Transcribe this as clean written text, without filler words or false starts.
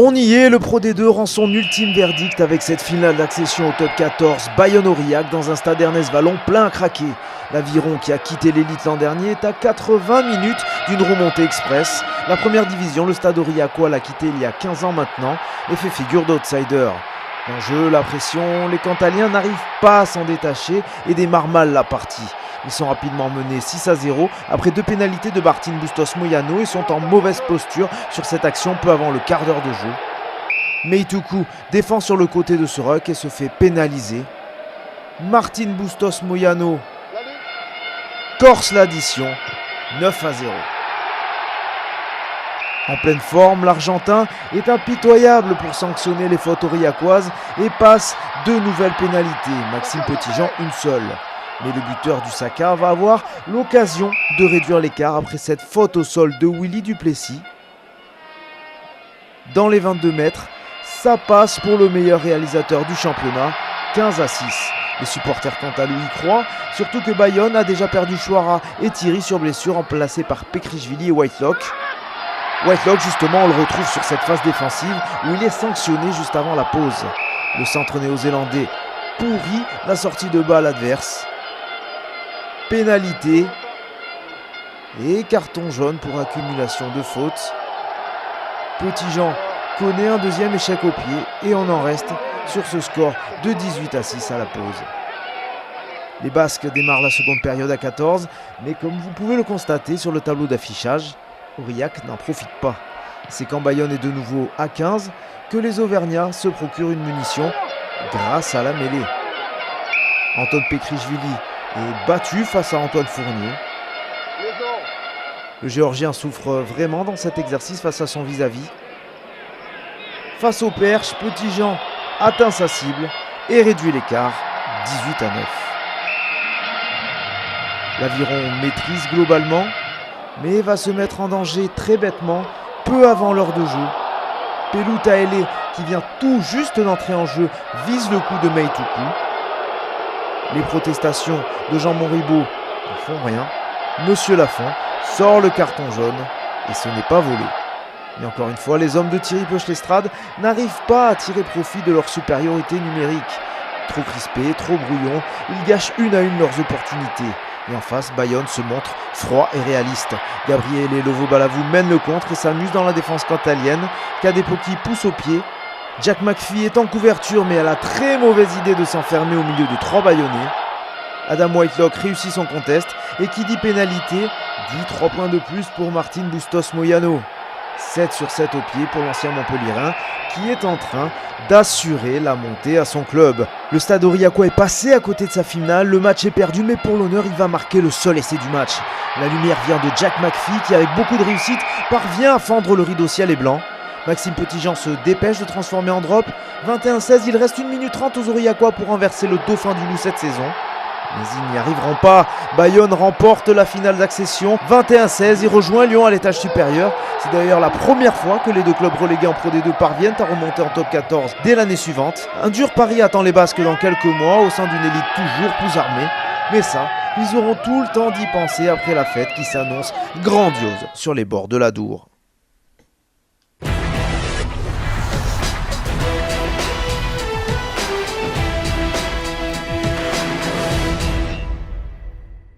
On y est, le Pro D2 rend son ultime verdict avec cette finale d'accession au top 14 Bayonne-Aurillac dans un stade Ernest Vallon plein à craquer. L'Aviron qui a quitté l'élite l'an dernier est à 80 minutes d'une remontée express. La première division, le stade aurillacois l'a quitté il y a 15 ans maintenant et fait figure d'outsider. L'enjeu, la pression, les Cantaliens n'arrivent pas à s'en détacher et démarrent mal la partie. Ils sont rapidement menés 6-0 après 2 pénalités de Martin Bustos Moyano et sont en mauvaise posture sur cette action peu avant le quart d'heure de jeu. Meituku défend sur le côté de ce ruck et se fait pénaliser. Martin Bustos Moyano corse l'addition, 9-0. En pleine forme, l'Argentin est impitoyable pour sanctionner les fautes aurillacoises et passe 2 nouvelles pénalités. Maxime Petitjean, une seule. Mais le buteur du Saka va avoir l'occasion de réduire l'écart après cette faute au sol de Willy Duplessis. Dans les 22 mètres, ça passe pour le meilleur réalisateur du championnat, 15-6. Les supporters quant à lui y croient, surtout que Bayonne a déjà perdu Chouara et Thierry sur blessure remplacés par Pekrishvili et Whitelock. Whitelock justement on le retrouve sur cette phase défensive où il est sanctionné juste avant la pause. Le centre néo-zélandais pourrit la sortie de balle adverse. Pénalité et carton jaune pour accumulation de fautes. Petitjean connaît un deuxième échec au pied et on en reste sur ce score de 18-6 à la pause. Les Basques démarrent la seconde période à 14, mais comme vous pouvez le constater sur le tableau d'affichage, Aurillac n'en profite pas. C'est quand Bayonne est de nouveau à 15 que les Auvergnats se procurent une munition grâce à la mêlée. Anton Pekrishvili est battu face à Antoine Fournier. Le Géorgien souffre vraiment dans cet exercice face à son vis-à-vis. Face au perche, Petitjean atteint sa cible et réduit l'écart, 18-9. L'Aviron maîtrise globalement, mais va se mettre en danger très bêtement, peu avant l'heure de jeu. Pelou Taélé, qui vient tout juste d'entrer en jeu, vise le coup de Meituku. Les protestations de Jean Monribaud ne font rien. Monsieur Lafont sort le carton jaune et ce n'est pas volé. Et encore une fois, les hommes de Thierry Peuch-Lestrade n'arrivent pas à tirer profit de leur supériorité numérique. Trop crispés, trop brouillons, ils gâchent une à une leurs opportunités. Et en face, Bayonne se montre froid et réaliste. Gabriel et Lovo-Balavou mènent le contre et s'amusent dans la défense cantalienne. Kadepoki pousse au pied. Jack McPhee est en couverture mais a la très mauvaise idée de s'enfermer au milieu de 3 Bayonnais. Adam Whitelock réussit son contest et qui dit pénalité dit 3 points de plus pour Martin Bustos Moyano. 7 sur 7 au pied pour l'ancien Montpellierin qui est en train d'assurer la montée à son club. Le stade aurillacois est passé à côté de sa finale, le match est perdu mais pour l'honneur il va marquer le seul essai du match. La lumière vient de Jack McPhee qui avec beaucoup de réussite parvient à fendre le rideau ciel et blanc. Maxime Petitjean se dépêche de transformer en drop. 21-16, il reste 1 minute 30 aux aurillacois pour renverser le dauphin du loup cette saison. Mais ils n'y arriveront pas. Bayonne remporte la finale d'accession. 21-16, il rejoint Lyon à l'étage supérieur. C'est d'ailleurs la première fois que les 2 clubs relégués en Pro D2 parviennent à remonter en top 14 dès l'année suivante. Un dur pari attend les Basques dans quelques mois au sein d'une élite toujours plus armée. Mais ça, ils auront tout le temps d'y penser après la fête qui s'annonce grandiose sur les bords de l'Adour.